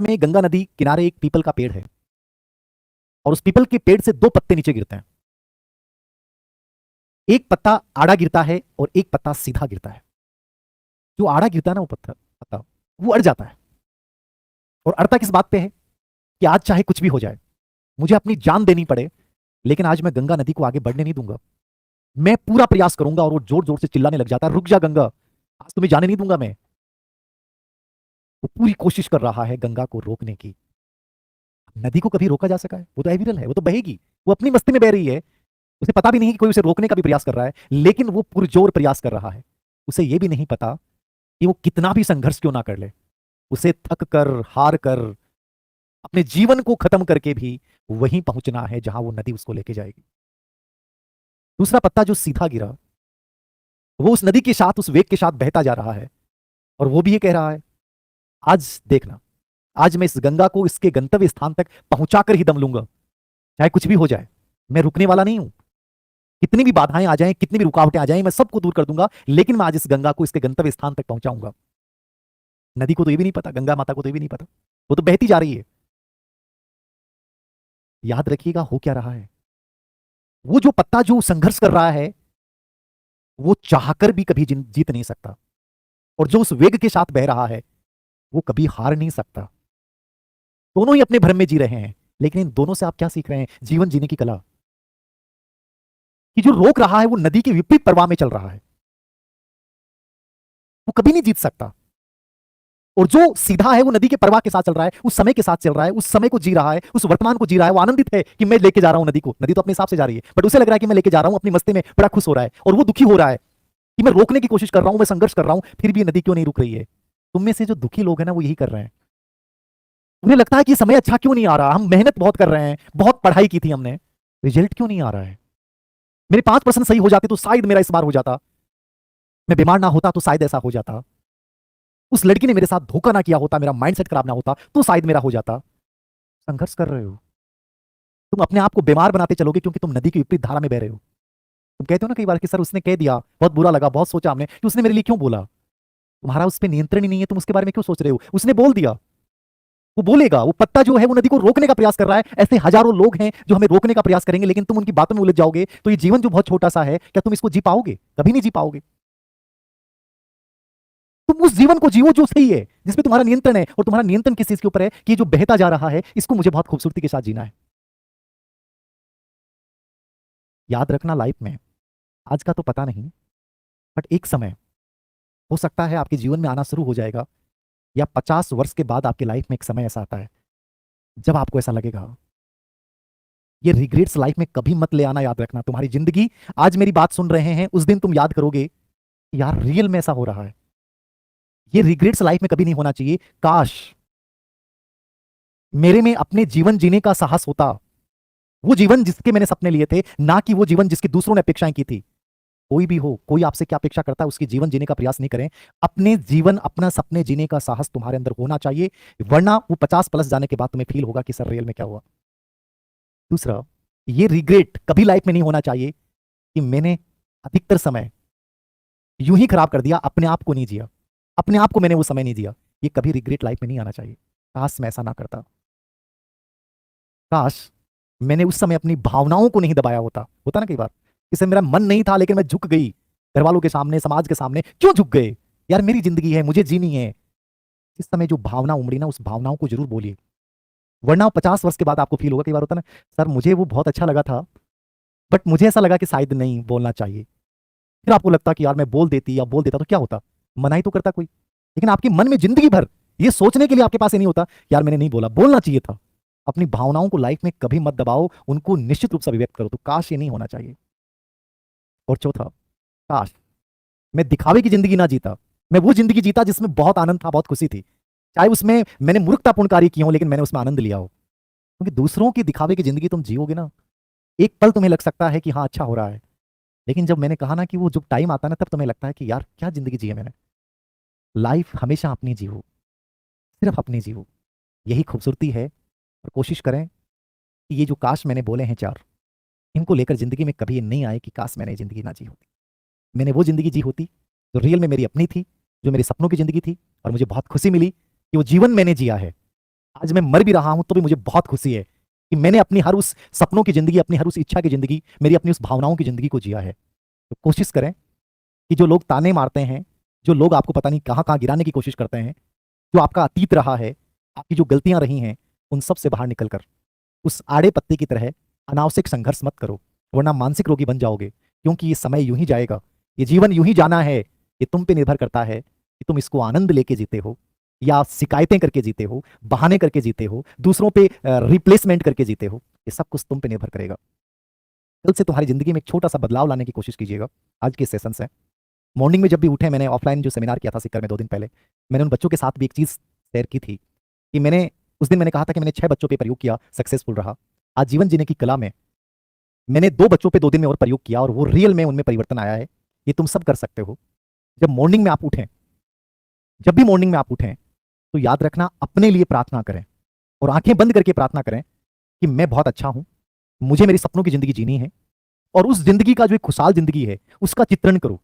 में गंगा नदी किनारे एक पीपल का पेड़ है और उस पीपल के पेड़ से दो पत्ते नीचे गिरते हैं। एक पत्ता आड़ा गिरता है और एक पत्ता सीधा गिरता है। जो आड़ा गिरता है ना वो पत्ता पत्ता वो अड़ जाता है। और अड़ता किस बात पे है कि आज चाहे कुछ भी हो जाए, मुझे अपनी जान देनी पड़े, लेकिन आज मैं गंगा नदी को आगे बढ़ने नहीं दूंगा। मैं पूरा प्रयास करूंगा। और वो जोर जोर से चिल्लाने लग जाता है, रुक जा गंगा, आज तुम्हें जाने नहीं दूंगा मैं। वो पूरी कोशिश कर रहा है गंगा को रोकने की। नदी को कभी रोका जा सका है? वो तो एविरल है, वो तो बहेगी, वो अपनी मस्ती में बह रही है। उसे पता भी नहीं कि कोई उसे रोकने का भी प्रयास कर रहा है, लेकिन वो पुरजोर प्रयास कर रहा है। उसे यह भी नहीं पता कि वो कितना भी संघर्ष क्यों ना कर ले, उसे थक कर, हार कर, अपने जीवन को खत्म करके भी वहीं पहुंचना है जहां वो नदी उसको लेके जाएगी। दूसरा पत्ता जो सीधा गिरा, वो उस नदी के साथ, उस वेग के साथ बहता जा रहा है और वो भी ये कह रहा है, आज देखना, आज मैं इस गंगा को इसके गंतव्य स्थान तक पहुंचाकर ही दम लूंगा, चाहे कुछ भी हो जाए। मैं रुकने वाला नहीं हूं। कितनी भी बाधाएं आ जाएं, कितनी भी रुकावटें आ जाएं, मैं सबको दूर कर दूंगा, लेकिन मैं आज इस गंगा को इसके गंतव्य स्थान तक पहुंचाऊंगा। नदी को तो ये भी नहीं पता, गंगा माता को तो ये भी नहीं पता, वो तो बहती जा रही है। याद रखिएगा हो क्या रहा है। वो जो पत्ता जो संघर्ष कर रहा है, वो चाहकर भी कभी जीत नहीं सकता, और जो उस वेग के साथ बह रहा है वो कभी हार नहीं सकता। दोनों ही अपने भ्रम में जी रहे हैं, लेकिन इन दोनों से आप क्या सीख रहे हैं? जीवन जीने की कला। कि जो रोक रहा है वो नदी के विपरीत प्रवाह में चल रहा है, वो कभी नहीं जीत सकता। और जो सीधा है वो नदी के प्रवाह के साथ चल रहा है, उस समय के साथ चल रहा है, उस समय को जी रहा है, उस वर्तमान को जी रहा है। वो आनंदित है कि मैं लेके जा रहा हूं नदी को। नदी तो अपने हिसाब से जा रही है, बट उसे लग रहा है कि मैं लेके जा रहा हूं, अपनी मस्ती में बड़ा खुश हो रहा है। और वो दुखी हो रहा है कि मैं रोकने की कोशिश कर रहा हूं, मैं संघर्ष कर रहा हूं, फिर भी ये नदी क्यों नहीं रुक रही है। तुम में से जो दुखी लोग हैं ना, वो यही कर रहे हैं। उन्हें लगता है कि समय अच्छा क्यों नहीं आ रहा, हम मेहनत बहुत कर रहे हैं, बहुत पढ़ाई की थी हमने, रिजल्ट क्यों नहीं आ रहा है। मेरे 5% सही हो जाते तो शायद मेरा इस बार हो जाता, मैं बीमार ना होता तो शायद ऐसा हो जाता, उस लड़की ने मेरे साथ धोखा ना किया होता, मेरा माइंडसेट खराब ना होता तो शायद मेरा हो जाता। संघर्ष कर रहे हो, तुम अपने आप को बीमार बनाते चलोगे, क्योंकि तुम नदी की विपरीत धारा में बह रहे हो। तुम कहते हो ना कई बार कि सर उसने कह दिया, बहुत बुरा लगा, बहुत सोचा हमने कि उसने मेरे लिए क्यों बोला। तुम्हारा उस पर नियंत्रण ही नहीं है, तुम उसके बारे में क्यों सोच रहे हो। उसने बोल दिया, वो बोलेगा। वो पत्ता जो है वो नदी को रोकने का प्रयास कर रहा है। ऐसे हजारों लोग हैं जो हमें रोकने का प्रयास करेंगे, लेकिन तुम उनकी बातों में उलझ जाओगे। तो ये जीवन जो बहुत छोटा सा है, क्या तुम इसको जी पाओगे? कभी नहीं जी पाओगे। तुम उस जीवन को जियो जो सही है, जिसमें तुम्हारा नियंत्रण है। और तुम्हारा नियंत्रण किस चीज के ऊपर है? कि जो बहता जा रहा है, इसको मुझे बहुत खूबसूरती के साथ जीना है। याद रखना, लाइफ में आज का तो पता नहीं, बट एक समय हो सकता है आपके जीवन में आना शुरू हो जाएगा, या 50 वर्ष के बाद आपकी लाइफ में एक समय ऐसा आता है जब आपको ऐसा लगेगा। ये रिग्रेट्स लाइफ में कभी मत ले आना। याद रखना, तुम्हारी जिंदगी, आज मेरी बात सुन रहे हैं, उस दिन तुम याद करोगे यार रियल में ऐसा हो रहा है। ये रिग्रेट्स लाइफ में कभी नहीं होना चाहिए। काश मेरे में अपने जीवन जीने का साहस होता, वो जीवन जिसके मैंने सपने लिए थे, ना कि वो जीवन जिसकी दूसरों ने अपेक्षाएं की थी। कोई भी हो, कोई आपसे क्या अपेक्षा करता है उसकी जीवन जीने का प्रयास नहीं करें। अपने जीवन, अपना सपने जीने का साहस तुम्हारे अंदर होना चाहिए, वरना वो 50 प्लस जाने के बाद तुम्हें फील होगा कि सर रियल में क्या हुआ। दूसरा, ये रिग्रेट कभी लाइफ में नहीं होना चाहिए कि मैंने अधिकतर समय यूं ही खराब कर दिया, अपने आप को नहीं जिया, अपने आप को मैंने वो समय नहीं दिया। ये कभी रिग्रेट लाइफ में नहीं आना चाहिए। काश मैं ऐसा ना करता, काश मैंने उस समय अपनी भावनाओं को नहीं दबाया होता। होता ना कई बार, इसे मेरा मन नहीं था लेकिन मैं झुक गई, घर वालों के सामने, समाज के सामने। क्यों झुक गए? यार मेरी जिंदगी है, मुझे जीनी है। इस समय जो भावना उमड़ी ना, उस भावनाओं को जरूर बोलिए, वरना 50 वर्ष के बाद आपको फील होगा। कई बार होता ना, सर मुझे वो बहुत अच्छा लगा था, बट मुझे ऐसा लगा कि शायद नहीं बोलना चाहिए। फिर आपको लगता कि यार मैं बोल देती या बोल देता तो क्या होता, मना ही तो करता कोई। लेकिन आपके मन में जिंदगी भर ये सोचने के लिए आपके पास ये नहीं होता, यार मैंने नहीं बोला, बोलना चाहिए था। अपनी भावनाओं को लाइफ में कभी मत दबाओ, उनको निश्चित रूप से अभिव्यक्त करो। तो काश ये नहीं होना चाहिए। और चौथा, काश मैं दिखावे की जिंदगी ना जीता, मैं वो जिंदगी जीता जिसमें बहुत आनंद था, बहुत खुशी थी। चाहे उसमें मैंने मूर्खतापूर्ण कार्य किए हो, लेकिन मैंने उसमें आनंद लिया हो। क्योंकि दूसरों की दिखावे की जिंदगी तुम जियोगे ना, एक पल तुम्हें लग सकता है कि हाँ अच्छा हो रहा है, लेकिन जब मैंने कहा ना कि वो जब टाइम आता है ना, तब तुम्हें लगता है कि यार क्या जिंदगी जी है मैंने। लाइफ हमेशा अपनी जीवो, सिर्फ अपनी जीवो, यही खूबसूरती है। और कोशिश करें कि ये जो काश मैंने बोले हैं चार, इनको लेकर जिंदगी में कभी ये नहीं आए कि काश मैंने जिंदगी ना जी होती। मैंने वो जिंदगी जी होती जो रियल में मेरी अपनी थी, जो मेरे सपनों की जिंदगी थी, और मुझे बहुत खुशी मिली कि वो जीवन मैंने जिया है। आज मैं मर भी रहा हूं तो भी मुझे बहुत खुशी है कि मैंने अपनी हर उस सपनों की जिंदगी, अपनी हर उस इच्छा की जिंदगी, मेरी अपनी उस भावनाओं की जिंदगी को जिया है। तो कोशिश करें कि जो लोग ताने मारते हैं, जो लोग आपको पता नहीं कहां कहां गिराने की कोशिश करते हैं, जो आपका अतीत रहा है, आपकी जो गलतियां रही हैं, उन सब से बाहर निकलकर उस आड़े पत्ते की तरह अनावश्यक संघर्ष मत करो, वरना मानसिक रोगी बन जाओगे। क्योंकि ये समय यूं ही जाएगा, ये जीवन यूं ही जाना है। ये तुम पे निर्भर करता है कि तुम इसको आनंद लेके जीते हो या शिकायतें करके जीते हो, बहाने करके जीते हो, दूसरों पे रिप्लेसमेंट करके जीते हो। ये सब कुछ तुम पे निर्भर करेगा। कल से तुम्हारी जिंदगी में एक छोटा सा बदलाव लाने की कोशिश कीजिएगा। आज के सेशन से मॉर्निंग में जब भी उठे, मैंने ऑफलाइन जो सेमिनार किया था सीकर में 2 दिन पहले, मैंने उन बच्चों के साथ भी एक चीज शेयर की थी कि मैंने उस दिन मैंने कहा था कि मैंने 6 बच्चों पे प्रयोग किया, सक्सेसफुल रहा। आज जीवन जीने की कला में मैंने 2 बच्चों पे 2 दिन में और प्रयोग किया और वो रियल में उनमें परिवर्तन आया है। ये तुम सब कर सकते हो। जब मॉर्निंग में आप उठें, जब भी मॉर्निंग में आप उठें, तो याद रखना अपने लिए प्रार्थना करें और आंखें बंद करके प्रार्थना करें कि मैं बहुत अच्छा हूं, मुझे मेरी सपनों की जिंदगी जीनी है। और उस जिंदगी का जो एक खुशहाल जिंदगी है उसका चित्रण करो,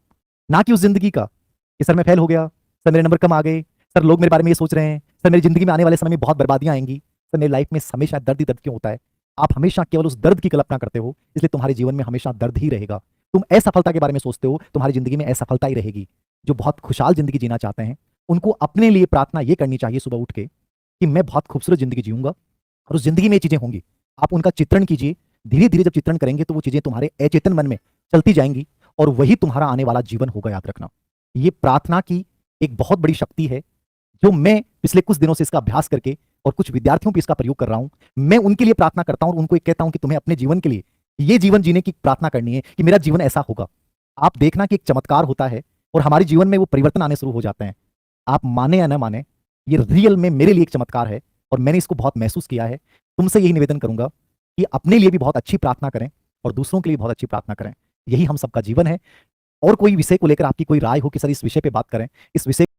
ना कि उस जिंदगी का कि सर मैं फेल हो गया, सर मेरे नंबर कम आ गए, सर लोग मेरे बारे में ये सोच रहे हैं, सर मेरी जिंदगी में आने वाले समय में बहुत बर्बादियां आएंगी, सर मेरी लाइफ में हमेशा दर्द ही दर्द क्यों होता है। आप हमेशा केवल उस दर्द की कल्पना करते हो, इसलिए तुम्हारे जीवन में हमेशा दर्द ही रहेगा। तुम असफलता के बारे में सोचते हो, तुम्हारी जिंदगी में असफलता ही रहेगी। जो बहुत खुशहाल जिंदगी जीना चाहते हैं उनको अपने लिए प्रार्थना ये करनी चाहिए सुबह उठ के कि मैं बहुत खूबसूरत जिंदगी जीऊंगा और उस जिंदगी में ये चीजें होंगी। आप उनका चित्रण कीजिए। धीरे धीरे जब चित्रण करेंगे तो वो चीजें तुम्हारे अचेतन मन में चलती जाएंगी और वही तुम्हारा आने वाला जीवन होगा। याद रखना, ये प्रार्थना की एक बहुत बड़ी शक्ति है जो मैं पिछले कुछ दिनों से इसका अभ्यास करके और कुछ विद्यार्थियों पे इसका प्रयोग कर रहा हूं। मैं उनके लिए प्रार्थना करता हूं और उनको एक कहता हूं कि तुम्हें अपने जीवन के लिए ये जीवन जीने की प्रार्थना करनी है कि मेरा जीवन ऐसा होगा। आप देखना कि एक चमत्कार होता है और हमारे जीवन में वो परिवर्तन आने शुरू हो जाते हैं। आप माने या ना माने, ये रियल में मेरे लिए एक चमत्कार है और मैंने इसको बहुत महसूस किया है। तुमसे यही निवेदन करूंगा कि अपने लिए भी बहुत अच्छी प्रार्थना करें और दूसरों के लिए बहुत अच्छी प्रार्थना करें। यही हम सबका जीवन है। और कोई विषय को लेकर आपकी कोई राय हो कि सर इस विषय पे बात करें, इस विषय